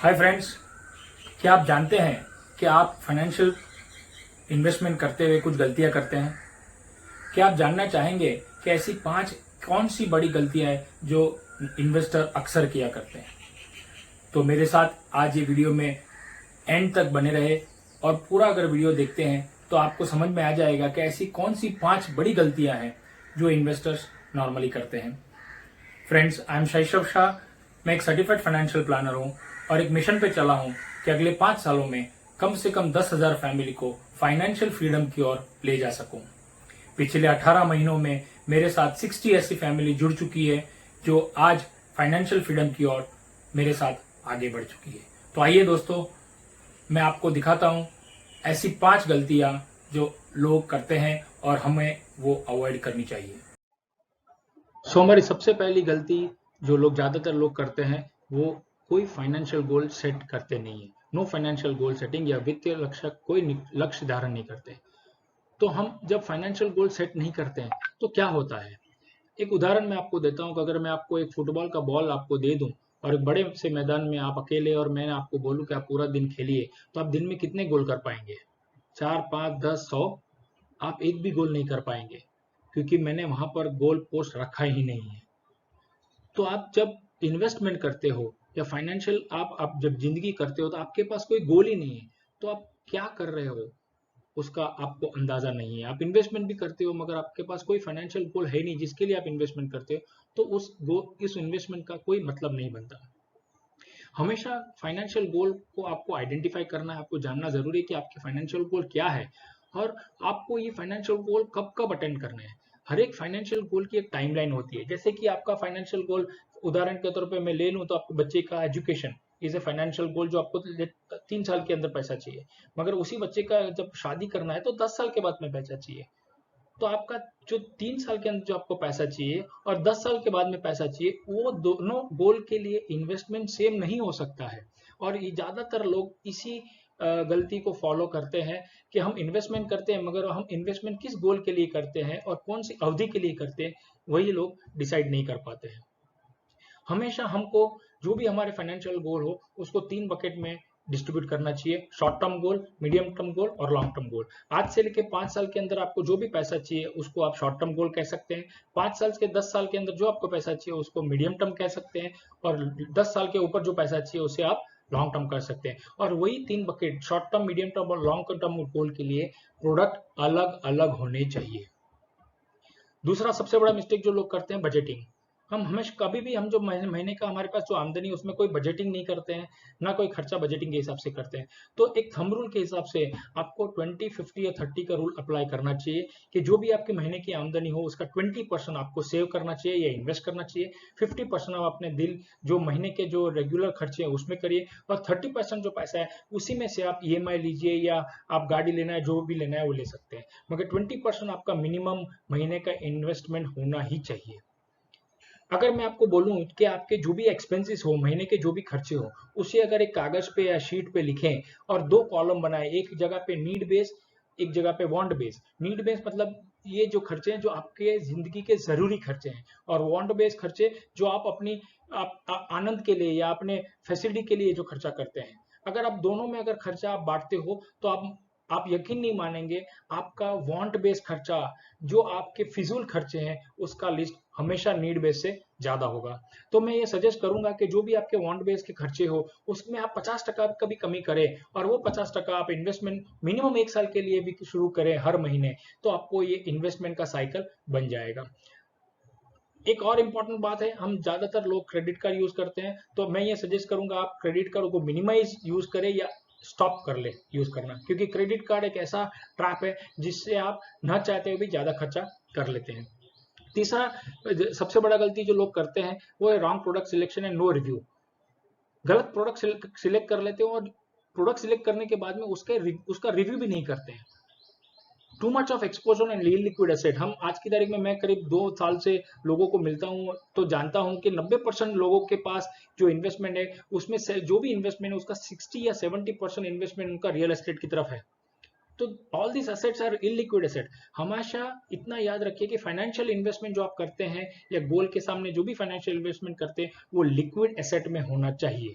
Hi friends, क्या आप जानते हैं कि आप फाइनेंशियल इन्वेस्टमेंट करते हुए कुछ गलतियां करते हैं? क्या आप जानना चाहेंगे कि ऐसी 5 कौन सी बड़ी गलतियां हैं जो इन्वेस्टर अक्सर किया करते हैं? तो मेरे साथ आज ये वीडियो में एंड तक बने रहे और पूरा अगर वीडियो देखते हैं तो आपको समझ में आ जाएगा कि ऐसी कौन सी 5 बड़ी गलतियां हैं जो इन्वेस्टर्स नॉर्मली करते हैं। Friends, I am Shaishav Shah. मैं एक सर्टिफाइड फाइनेंशियल प्लानर हूं और एक मिशन पे चला हूं कि अगले 5 सालों में कम से कम 10,000 फैमिली को फाइनेंशियल फ्रीडम की ओर ले जा सकूं। पिछले 18 महीनों में मेरे साथ 60 ऐसी फैमिली जुड़ चुकी है जो आज फाइनेंशियल फ्रीडम की ओर मेरे साथ आगे बढ़ चुकी है। तो आइए दोस्तों, मैं आपको दिखाता हूं ऐसी 5 गलतियां जो लोग करते हैं और हमें वो अवॉइड करनी चाहिए। हमारी सबसे पहली गलती जो लोग ज्यादातर लोग करते हैं वो कोई फाइनेंशियल गोल सेट करते नहीं है। नो फाइनेंशियल गोल सेटिंग या वित्तीय लक्ष्य कोई लक्ष्य धारण नहीं करते। तो हम जब फाइनेंशियल गोल सेट नहीं करते हैं तो क्या होता है? एक उदाहरण मैं आपको देता हूं कि अगर मैं आपको एक फुटबॉल का बॉल आपको दे दूं और एक बड़े से मैदान में आप अकेले और मैं आपको बोलूं कि आप पूरा दिन खेलिए, तो आप दिन में कितने गोल कर पाएंगे? 4, 5, 10, 100? आप एक भी गोल नहीं कर पाएंगे, क्योंकि मैंने वहां पर गोल पोस्ट रखा ही नहीं है। तो आप जब इन्वेस्टमेंट करते हो या फाइनेंशियल आप जब जिंदगी करते हो तो आपके पास कोई गोल ही नहीं है। तो आप क्या कर रहे हो उसका आपको अंदाजा नहीं है। आप इन्वेस्टमेंट भी करते हो मगर आपके पास कोई फाइनेंशियल गोल है नहीं जिसके लिए आप इन्वेस्टमेंट करते हो, तो इस इन्वेस्टमेंट का कोई मतलब नहीं बनता। हमेशा फाइनेंशियल गोल को आपको आइडेंटिफाई करना है, आपको जानना जरूरी है कि आपके फाइनेंशियल गोल क्या है और आपको ये फाइनेंशियल गोल कब कब अटेंड करना है। हर एक फाइनेंशियल गोल की एक टाइमलाइन होती है। जैसे कि आपका फाइनेंशियल गोल, उदाहरण के तौर पे मैं ले लूं तो आपके बच्चे का education is a financial goal जो आपको 3 साल के अंदर पैसा चाहिए, मगर उसी बच्चे का जब शादी करना है तो 10 साल के बाद में पैसा चाहिए। तो आपका जो 3 साल के अंदर जो आपको पैसा चाहिए और 10 साल के बाद में पैसा चाहिए, वो दोनों गोल के लिए इन्वेस्टमेंट सेम नहीं हो सकता है। और ये ज्यादातर लोग इसी गलती को फॉलो करते हैं कि हम इन्वेस्टमेंट करते हैं मगर हम इन्वेस्टमेंट किस गोल के लिए करते हैं और कौन सी अवधि के लिए करते हैं वही लोग डिसाइड नहीं कर पाते हैं। हमेशा हमको जो भी हमारे फाइनेंशियल गोल हो उसको 3 बकेट में डिस्ट्रीब्यूट करना चाहिए: short term goal, medium term goal और लॉन्ग टर्म गोल। आज से लेके 5 साल के अंदर आपको जो भी पैसा चाहिए उसको आप शॉर्ट टर्म गोल कह सकते हैं। 5 साल के 10 साल के अंदर जो आपको पैसा चाहिए उसको मीडियम टर्म कह सकते हैं और 10 साल के ऊपर जो पैसा चाहिए उसे आप लॉन्ग टर्म कर सकते हैं। और वही 3 bucket short term, medium term और लॉन्ग टर्म गोल के लिए प्रोडक्ट अलग अलग होने चाहिए। दूसरा सबसे बड़ा मिस्टेक जो लोग करते हैं, बजटिंग। हम हमेशा कभी भी हम जो महीने का हमारे पास जो आमदनी है उसमें कोई बजटिंग नहीं करते हैं, ना कोई खर्चा बजटिंग के हिसाब से करते हैं। तो एक थंब रूल के हिसाब से आपको 20, 50 या 30 का रूल अप्लाई करना चाहिए कि जो भी आपके महीने की आमदनी हो उसका 20% आपको सेव करना चाहिए या इन्वेस्ट करना चाहिए। 50% आप अपने जो महीने के जो रेगुलर खर्चे हैं उसमें करिए और 30% जो पैसा है उसी में से आप ईएमआई लीजिए या आप गाड़ी लेना है, जो भी लेना है वो ले सकते हैं। मगर 20% आपका मिनिमम महीने का इन्वेस्टमेंट होना ही चाहिए। अगर मैं आपको बोलूं कि आपके जो भी एक्सपेंसेस हो, महीने के जो भी खर्चे हो, उसे अगर एक कागज पे या शीट पे लिखें और 2 कॉलम बनाए, एक जगह पे नीड बेस, एक जगह पे वांट बेस। नीड बेस मतलब ये जो खर्चे हैं जो आपके जिंदगी के जरूरी खर्चे हैं, और वांट बेस खर्चे जो आप अपनी आनंद के लिए या अपने फैसिलिटी के लिए जो खर्चा करते हैं। अगर आप दोनों में अगर खर्चा आप बांटते हो तो आप यकीन नहीं मानेंगे, आपका वांट बेस खर्चा जो आपके फिजूल खर्चे हैं उसका लिस्ट हमेशा नीड बेस से ज्यादा होगा। तो मैं ये सजेस्ट करूंगा कि जो भी आपके वांट बेस के खर्चे हो उसमें आप 50% का भी कमी करें और वो 50% आप इन्वेस्टमेंट मिनिमम 1 साल के लिए भी शुरू करें हर महीने, तो आपको ये इन्वेस्टमेंट का साइकिल बन जाएगा। एक और इम्पॉर्टेंट बात है, हम ज्यादातर लोग क्रेडिट कार्ड यूज करते हैं, तो मैं ये सजेस्ट करूंगा आप क्रेडिट कार्ड को मिनिमाइज यूज करें या स्टॉप कर ले यूज करना, क्योंकि क्रेडिट कार्ड एक ऐसा ट्रैप है जिससे आप ना चाहते हुए भी ज्यादा खर्चा कर लेते हैं। तीसरा सबसे बड़ा गलती जो लोग करते हैं वो है wrong product selection and no review. गलत प्रोडक्ट सिलेक्ट कर लेते हैं और प्रोडक्ट सिलेक्ट करने के बाद में उसका रिव्यू भी नहीं करते हैं। Too much of exposure and liquid asset. हम आज की तारीख में, मैं करीब 2 साल से लोगों को मिलता हूं तो जानता हूं कि 90% लोगों के पास जो इन्वेस्टमेंट है उसमें से जो भी इन्वेस्टमेंट है उसका 60 या 70% इन्वेस्टमेंट उनका रियल एस्टेट की तरफ है। तो all this assets are illiquid asset. हमेशा इतना याद रखिए कि फाइनेंशियल इन्वेस्टमेंट जो आप करते हैं या गोल के सामने जो भी फाइनेंशियल इन्वेस्टमेंट करते हैं वो लिक्विड एसेट में होना चाहिए।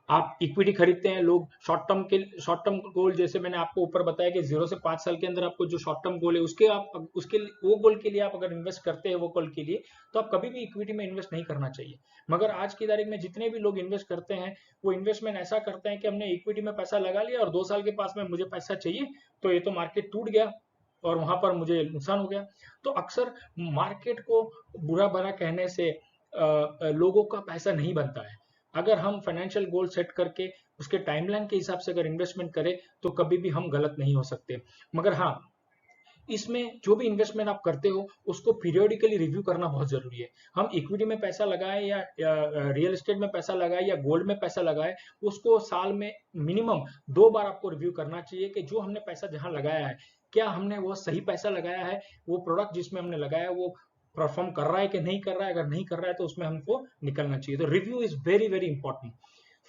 आप इक्विटी खरीदते हैं, लोग शॉर्ट टर्म गोल, जैसे मैंने आपको ऊपर बताया कि 0 से 5 साल के अंदर आपको जो शॉर्ट टर्म गोल है उसके वो गोल के लिए आप अगर इन्वेस्ट करते हैं वो गोल के लिए, तो आप कभी भी इक्विटी में इन्वेस्ट नहीं करना चाहिए। मगर आज की तारीख में जितने भी लोग इन्वेस्ट करते हैं वो इन्वेस्टमेंट ऐसा करते हैं कि हमने इक्विटी में पैसा लगा लिया और 2 साल के पास में मुझे पैसा चाहिए, तो ये तो मार्केट टूट गया और वहां पर मुझे नुकसान हो गया। तो अक्सर मार्केट को बुरा भला कहने से लोगों का पैसा नहीं बनता है। अगर हम फाइनेंशियल गोल सेट करके उसके टाइमलाइन के हिसाब से अगर इन्वेस्टमेंट करें तो कभी भी हम गलत नहीं हो सकते। मगर हाँ, इसमें जो भी इन्वेस्टमेंट आप करते हो उसको पीरियोडिकली रिव्यू करना बहुत जरूरी है। हम इक्विटी में पैसा लगाएं या रियल एस्टेट में पैसा लगाएं या गोल्ड में पैसा लगाएं, उसको साल में मिनिमम 2 बार आपको रिव्यू करना चाहिए कि जो हमने पैसा जहां लगाया है, क्या हमने वो सही पैसा लगाया है, वो प्रोडक्ट जिसमें हमने लगाया वो परफॉर्म कर रहा है कि नहीं कर रहा है। अगर नहीं कर रहा है तो उसमें हमको निकलना चाहिए। तो review is very very important.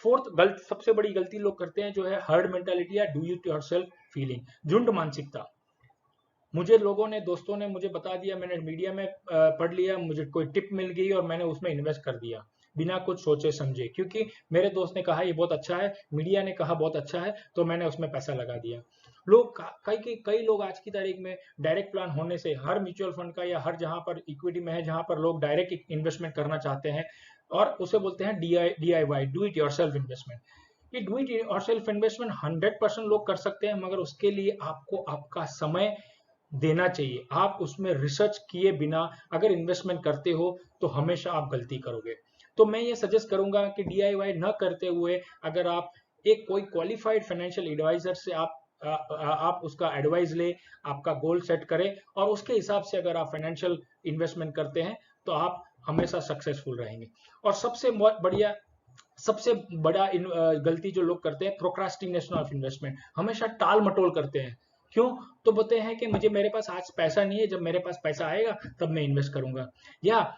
Fourth सबसे बड़ी गलती लोग करते हैं जो है हर्ड मेंटालिटी या डू इट योरसेल्फ फीलिंग, झुंड मानसिकता। मुझे लोगों ने, दोस्तों ने मुझे बता दिया, मैंने मीडिया में पढ़ लिया, मुझे कोई टिप मिल गई और मैंने उसमें इन्वेस्ट कर दिया बिना कुछ सोचे समझे, क्योंकि मेरे दोस्त ने कहा ये बहुत अच्छा है, मीडिया ने कहा बहुत अच्छा है, तो मैंने उसमें पैसा लगा दिया। लोग कई लोग आज की तारीख में डायरेक्ट प्लान होने से, हर म्यूचुअल फंड का या हर जहां पर इक्विटी में है जहां पर लोग डायरेक्ट इन्वेस्टमेंट करना चाहते हैं और उसे बोलते हैं DIY, do it yourself investment. ये डू इट योरसेल्फ इन्वेस्टमेंट 100% लोग कर सकते हैं, मगर उसके लिए आपको आपका समय देना चाहिए। आप उसमें रिसर्च किए बिना अगर इन्वेस्टमेंट करते हो तो हमेशा आप गलती करोगे। तो मैं ये सजेस्ट करूंगा कि DIY न करते हुए अगर आप एक कोई क्वालिफाइड फाइनेंशियल एडवाइजर से आप उसका एडवाइस ले, आपका गोल सेट करें और उसके हिसाब से अगर आप फाइनेंशियल इन्वेस्टमेंट करते हैं तो आप हमेशा सक्सेसफुल रहेंगे। और सबसे बड़ा गलती जो लोग करते हैं, प्रोक्रास्टिनेशन ऑफ इन्वेस्टमेंट, हमेशा टाल मटोल करते हैं। क्यों? तो बोलते हैं कि मेरे पास आज पैसा नहीं है, जब मेरे पास पैसा आएगा तब मैं इन्वेस्ट करूंगा, या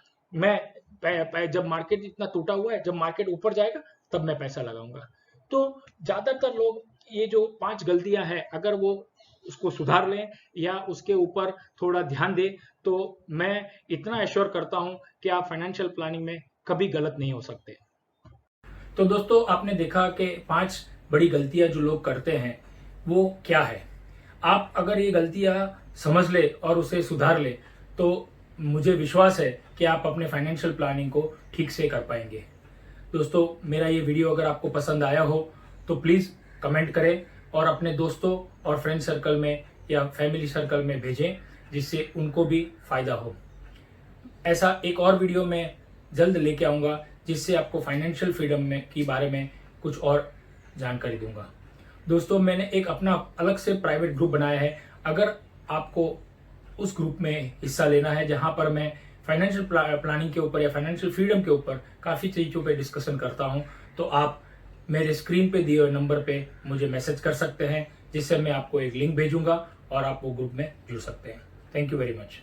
जब मार्केट इतना टूटा हुआ है, जब मार्केट ऊपर जाएगा तब मैं पैसा लगाऊंगा। तो ज्यादातर लोग ये जो 5 गलतियां हैं अगर वो उसको सुधार लें या उसके ऊपर थोड़ा ध्यान दें तो मैं इतना एश्योर करता हूं कि आप फाइनेंशियल प्लानिंग में कभी गलत नहीं हो सकते। तो दोस्तों, आपने देखा कि 5 बड़ी गलतियां जो लोग करते हैं वो क्या है। आप अगर ये गलतियां समझ ले और उसे सुधार ले तो मुझे विश्वास है कि आप अपने फाइनेंशियल प्लानिंग को ठीक से कर पाएंगे। दोस्तों, मेरा ये वीडियो अगर आपको पसंद आया हो तो प्लीज कमेंट करें और अपने दोस्तों और फ्रेंड सर्कल में या फैमिली सर्कल में भेजें जिससे उनको भी फायदा हो। ऐसा एक और वीडियो में जल्द लेके आऊंगा जिससे आपको फाइनेंशियल फ्रीडम में के बारे में कुछ और जानकारी दूंगा। दोस्तों, मैंने एक अपना अलग से प्राइवेट ग्रुप बनाया है। अगर आपको उस ग्रुप में हिस्सा लेना है जहां पर मैं फाइनेंशियल प्लानिंग के ऊपर या फाइनेंशियल फ्रीडम के ऊपर काफी चीजों पे डिस्कशन करता हूं, तो आप मेरे स्क्रीन पे दिए हुए नंबर पे मुझे मैसेज कर सकते हैं जिससे मैं आपको एक लिंक भेजूंगा और आप वो ग्रुप में जुड़ सकते हैं। Thank you very much.